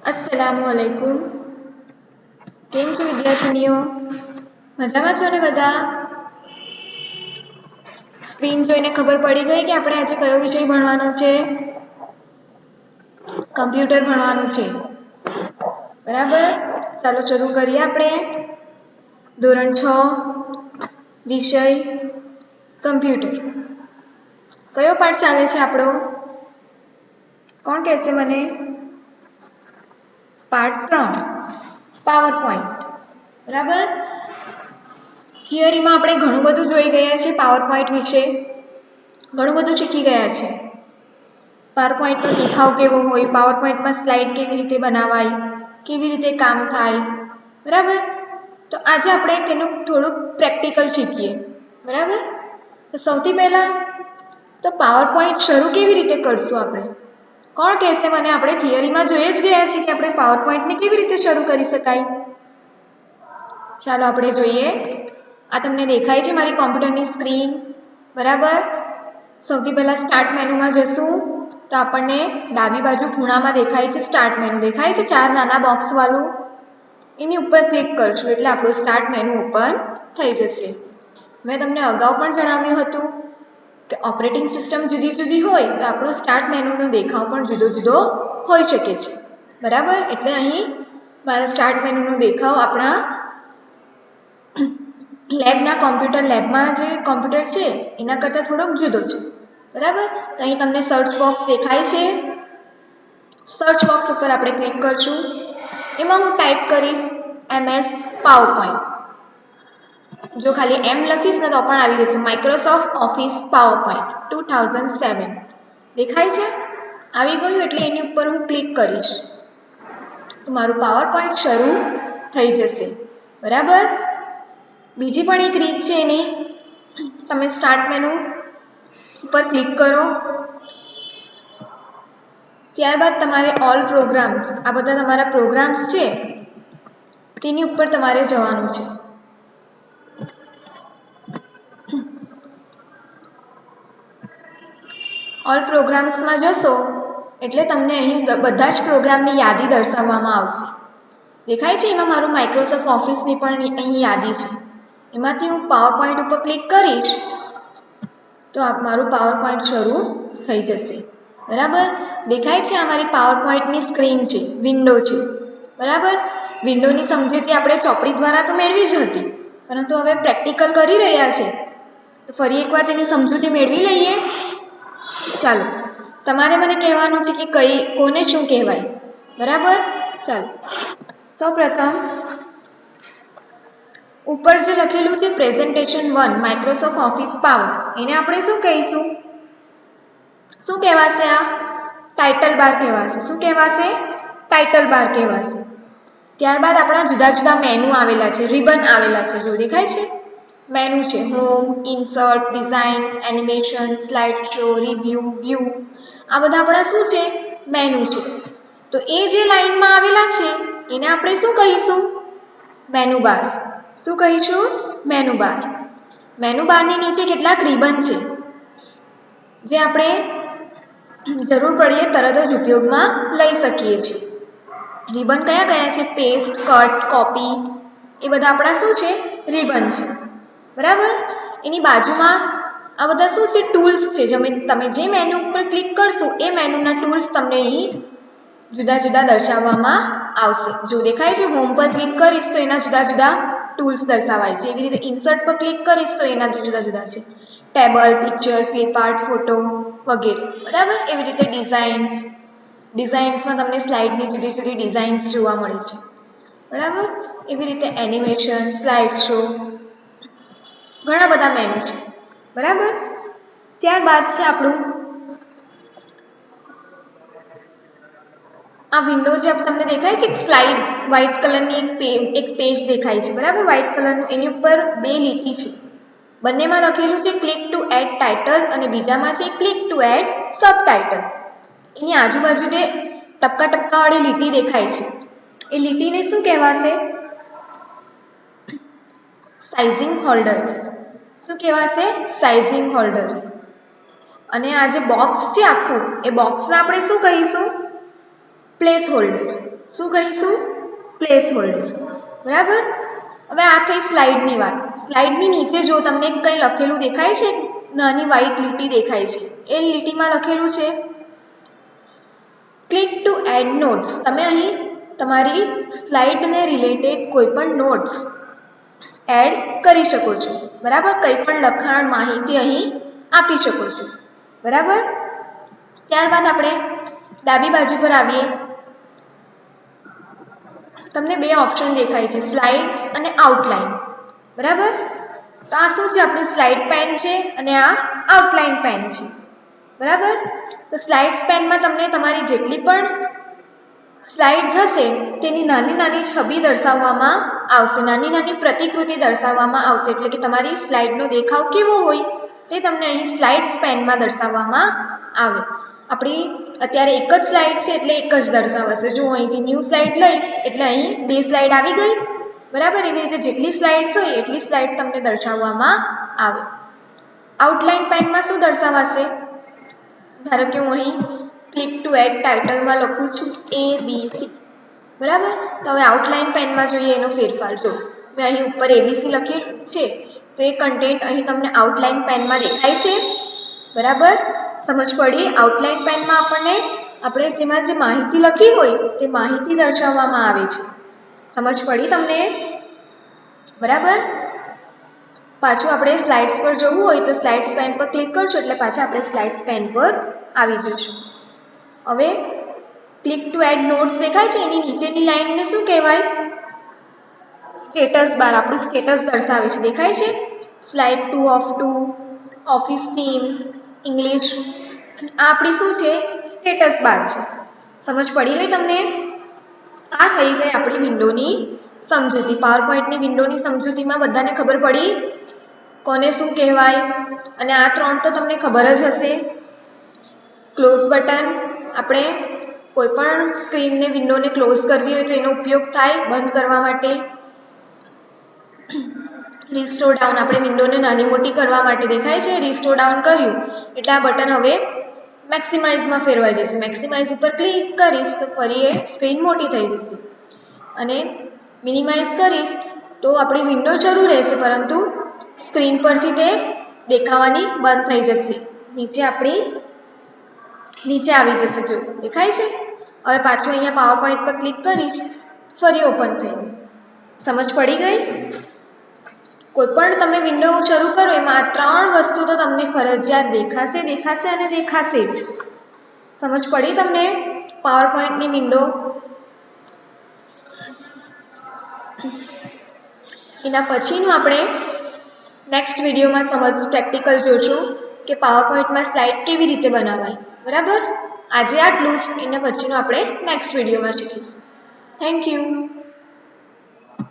अस्सलामुअलैकुम। केम छो विद्यार्थिनीओ? मजामां छो ने बधा? स्क्रीन जोईने खबर पड़ी गई कि આપણે આજે કયો વિષય ભણવાનો છે? કમ્પ્યુટર ભણવાનું છે, બરાબર? ચાલો શરૂ કરીએ આપણે. ધોરણ 6 વિષય કમ્પ્યુટર. કયો પાઠ ચાલે છે આપણો? કોણ કહેશે મને? પાર્ટ 3 પાવર પોઈન્ટ, બરાબર? થિયરીમાં આપણે ઘણું બધું જોઈ ગયા છે. પાવર પોઈન્ટ વિશે ઘણું બધું શીખી ગયા છે. પાવર પોઈન્ટનો દેખાવ કેવો હોય, પાવર પોઈન્ટમાં સ્લાઇડ કેવી રીતે બનાવાય, કેવી રીતે કામ થાય, બરાબર? તો આજે આપણે તેનું થોડુંક પ્રેક્ટિકલ શીખીએ, બરાબર? તો સૌથી પહેલાં તો પાવર પોઈન્ટ શરૂ કેવી રીતે કરશું આપણે? કોણ કહેશે મને? આપણે થિયરીમાં જોઈ જ ગયા છીએ કે આપણે પાવર પોઈન્ટને કેવી રીતે શરૂ કરી શકાય. ચાલો આપણે જોઈએ. આ તમને દેખાય છે મારી કોમ્પ્યુટરની સ્ક્રીન, બરાબર? સૌથી પહેલાં સ્ટાર્ટ મેનુમાં જશું તો આપણને ડાબી બાજુ ખૂણામાં દેખાય છે સ્ટાર્ટ મેનુ. દેખાય છે 4 નાના બોક્સ વાળું? એની ઉપર ક્લિક કરશું એટલે આપણું સ્ટાર્ટ મેનુ ઓપન થઈ જશે. મેં તમને અગાઉ પણ જણાવ્યું હતું કે ઓપરેટિંગ સિસ્ટમ જુદી જુદી હોય તો આપણો સ્ટાર્ટ મેનુનો દેખાવ પણ જુદો જુદો હોઈ શકે છે, બરાબર? એટલે અહીં મારા સ્ટાર્ટ મેનુનો દેખાવ આપણા લેબના કોમ્પ્યુટર લેબમાં જે કોમ્પ્યુટર છે એના કરતાં થોડોક જુદો છે, બરાબર? તો અહીં તમને સર્ચ બોક્સ દેખાય છે. સર્ચ બોક્સ ઉપર આપણે ક્લિક કરશું. એમાં હું ટાઈપ કરીશ MS પાવરપોઈન્ટ. જો ખાલી એમ લખીશ ને તો પણ આવી જશે. માઇક્રોસોફ્ટ ઓફિસ પાવરપોઈન્ટ 2007 દેખાય છે? આવી ગયું એટલે એની ઉપર હું ક્લિક કરીશ તો મારું પાવરપોઈન્ટ શરૂ થઈ જશે, બરાબર? બીજી પણ એક રીત છે એની. તમે સ્ટાર્ટ મેનુ ઉપર ક્લિક કરો, ત્યારબાદ તમારે ઓલ પ્રોગ્રામ્સ, આ બધા તમારા પ્રોગ્રામ્સ છે તેની ઉપર તમારે જવાનું છે. ઓલ પ્રોગ્રામ્સમાં જશો એટલે તમને અહીં બધા જ પ્રોગ્રામની યાદી દર્શાવવામાં આવશે. દેખાય છે? એમાં મારું માઇક્રોસોફ્ટ ઓફિસની પણ અહીં યાદી છે. એમાંથી હું પાવર પોઈન્ટ ઉપર ક્લિક કરીશ તો મારું પાવર પોઈન્ટ શરૂ થઈ જશે, બરાબર? દેખાય છે? આ મારી પાવર પોઈન્ટની સ્ક્રીન છે, વિન્ડો છે, બરાબર? વિન્ડોની સમજૂતી આપણે ચોપડી દ્વારા તો મેળવી જ હતી, પરંતુ હવે પ્રેક્ટિકલ કરી રહ્યા છે તો ફરી એકવાર તેની સમજૂતી મેળવી લઈએ. ચાલો, તમારે મને કહેવાનું છે કે કોને શું કહેવાય, બરાબર? ચાલો, સૌપ્રથમ ઉપર જે લખેલું છે પ્રેઝન્ટેશન 1 માઇક્રોસોફ્ટ ઓફિસ પાવર, એને આપણે શું કહીશું? શું કહેવાશે? આ ટાઇટલ બાર કહેવાશે. શું કહેવાશે? ટાઇટલ બાર કહેવાશે. ત્યારબાદ આપણા જુદા જુદા મેનુ આવેલા છે, રિબન આવેલા છે. જો દેખાય છે? મેનુ છે home, insert, designs, animation, slide show, review, view. આ બધા આપણા શું છે? મેનુ છે. તો એ જે લાઈનમાં આવેલા છે એને આપણે શું કહીશું? Menu bar. શું કહીશું? Menu bar. મેનુ બારની નીચે કેટલાક રિબન છે જે આપણે જરૂર પડીએ તરત જ ઉપયોગમાં લઈ શકીએ છીએ. રિબન કયા કયા છે? પેસ્ટ, કટ, કોપી, એ બધા આપણા શું છે? રિબન છે, બરાબર? એની બાજુમાં આ બધા શું છે? ટૂલ્સ છે. તમે જે મેનુ ઉપર ક્લિક કરશો એ મેનુના ટૂલ્સ તમને અહીં જુદા જુદા દર્શાવવામાં આવશે. જો દેખાય છે? હોમ પર ક્લિક કરીશ તો એના જુદા જુદા ટૂલ્સ દર્શાવાય છે. એવી રીતે ઇન્સર્ટ પર ક્લિક કરીશ તો એના જુદા જુદા છે. Table, picture, clip art, photo વગેરે, બરાબર? એવી રીતે ડિઝાઇન્સમાં તમને સ્લાઇડની જુદી જુદી ડિઝાઇન્સ જોવા મળે છે, બરાબર? એવી રીતે એનિમેશન, સ્લાઇડ શો, ઘણા બધા મેનુ છે, બરાબર? ત્યારબાદ છે આપણું આ વિન્ડો જે તમને દેખાય છે સ્લાઇડ, વ્હાઇટ કલરની એક પેજ દેખાય છે, બરાબર? વ્હાઇટ કલરનું. એની ઉપર બે લીટી છે. બંનેમાં લખેલું છે ક્લિક ટુ એડ ટાઇટલ અને બીજામાં છે click to add subtitle. એની આજુબાજુ જે ટપકા ટપકાવાળી લીટી દેખાય છે એ લીટીને શું કહેવાશે? Sizing holders. શું કહેવાશે? Sizing holders. અને આ જે બોક્સ છે આખું, એ બોક્સને આપણે શું કહીશું? Place holder. શું કહીશું? Place holder. બરાબર. હવે આ થઈ સ્લાઇડની વાત. સ્લાઇડની નીચે જો તમને કંઈ લખેલું દેખાય છે, નાની વ્હાઇટ લીટી દેખાય છે, એ લીટીમાં લખેલું છે ક્લિક ટુ એડ નોટ્સ. તમે અહીં તમારી સ્લાઇડને રિલેટેડ કોઈ પણ નોટ્સ એડ કરી શકો છો. બરાબર. કંઈ પણ લખાણ માહિતી અહીં આપી શકો છો. બરાબર. ત્યારબાદ આપણે ડાબી બાજુ પર આવીએ. તમને બે ઓપ્શન દેખાય છે, સ્લાઇડ્સ અને આઉટલાઇન. બરાબર. તો આ શું છે? આપણી સ્લાઇડ પેન છે અને આ આઉટલાઇન પેન છે. બરાબર. તો સ્લાઇડ્સ પેનમાં તમને તમારી જેટલી પણ સ્લાઇડ્સ હશે તેની નાની નાની છબી દર્શાવવામાં આવશે, નાની નાની પ્રતિકૃતિ દર્શાવવામાં આવશે. એટલે કે તમારી સ્લાઇડનો દેખાવ કેવો હોય તે તમને અહીં સ્લાઇડ્સ પેનમાં દર્શાવવામાં આવે. આપણી અત્યારે એક જ સ્લાઇડ છે એટલે એક જ દર્શાવાશે. જો અહીંથી ન્યૂ સ્લાઇડ લઈશ એટલે અહીં બે સ્લાઇડ આવી ગઈ. બરાબર. એવી રીતે જેટલી સ્લાઇડ્સ હોય એટલી સ્લાઇડ તમને દર્શાવવામાં આવે. આઉટલાઇન પેનમાં શું દર્શાવાશે? ધારો કે હું અહીં ક્લિક ટુ એડ ટાઇટલમાં લખું છું ABC. બરાબર. તો હવે આઉટલાઇન પેનમાં જોઈએ એનો ફેરફાર. જો મેં અહીં ઉપર ABC લખેલું છે તો એ કન્ટેન્ટ અહીં તમને આઉટલાઇન પેનમાં દેખાય છે. બરાબર. સમજ પડી? આઉટલાઇન પેનમાં આપણે તેમાં જે માહિતી લખી હોય તે માહિતી દર્શાવવામાં આવે છે. સમજ પડી તમને? બરાબર. પાછું આપણે સ્લાઇડ્સ પર જવું હોય તો સ્લાઇડ્સ પેન પર ક્લિક કરશો એટલે પાછા આપણે સ્લાઇડ્સ પેન પર આવી જઈશું. હવે ક્લિક ટુ એડ નોટ્સ દેખાય છે, એની નીચેની લાઇનને શું કહેવાય? Status bar. આપણું સ્ટેટસ દર્શાવે છે. દેખાય છે? Slide 2 of 2, office theme, English. આ આપણી શું છે? સ્ટેટસ બાર છે. સમજ પડી ગઈ તમને? આ થઈ ગઈ આપણી વિન્ડોની સમજૂતી. પાવરપોઈન્ટની વિન્ડોની સમજૂતીમાં બધાને ખબર પડી કોને શું કહેવાય? અને આ ત્રણ તો તમને ખબર જ હશે. ક્લોઝ બટન, આપણે કોઈ પણ સ્ક્રીનને વિન્ડોને ક્લોઝ કરવી હોય તો એનો ઉપયોગ થાય બંધ કરવા માટે. રિસ્ટોર ડાઉન, આપણે વિન્ડોને નાની મોટી કરવા માટે. દેખાય છે? રિસ્ટોર ડાઉન કર્યું એટલે આ બટન હવે મેક્સિમાઇઝમાં ફેરવાઈ જશે. મેક્સિમાઇઝ ઉપર ક્લિક કરીશ તો ફરી એ સ્ક્રીન મોટી થઈ જશે. અને મિનિમાઇઝ કરીશ તો આપણી વિન્ડો શરૂ રહેશે પરંતુ સ્ક્રીન પરથી તે દેખાવાની બંધ થઈ જશે. નીચે આવી જશે. જો દેખાય છે? હવે પાછું અહીંયા પાવરપોઈન્ટ પર ક્લિક કરીશ, ફરી ઓપન થઈ ગઈ. સમજ પડી ગઈ? કોઈ પણ તમે વિન્ડો શરૂ કરો એમાં આ ત્રણ વસ્તુ તો તમને ફરજિયાત દેખાશે અને દેખાશે જ. સમજ પડી તમને? પાવરપોઈન્ટની વિન્ડો. એના પછીનું આપણે નેક્સ્ટ વિડીયોમાં પ્રેક્ટિકલ જોશું કે પાવરપોઈન્ટમાં સ્લાઇડ કેવી રીતે બનાવાય. બરાબર. આજે આટલું જ. એના પછીનું આપણે નેક્સ્ટ વિડીયોમાં શીખીશું. Thank you.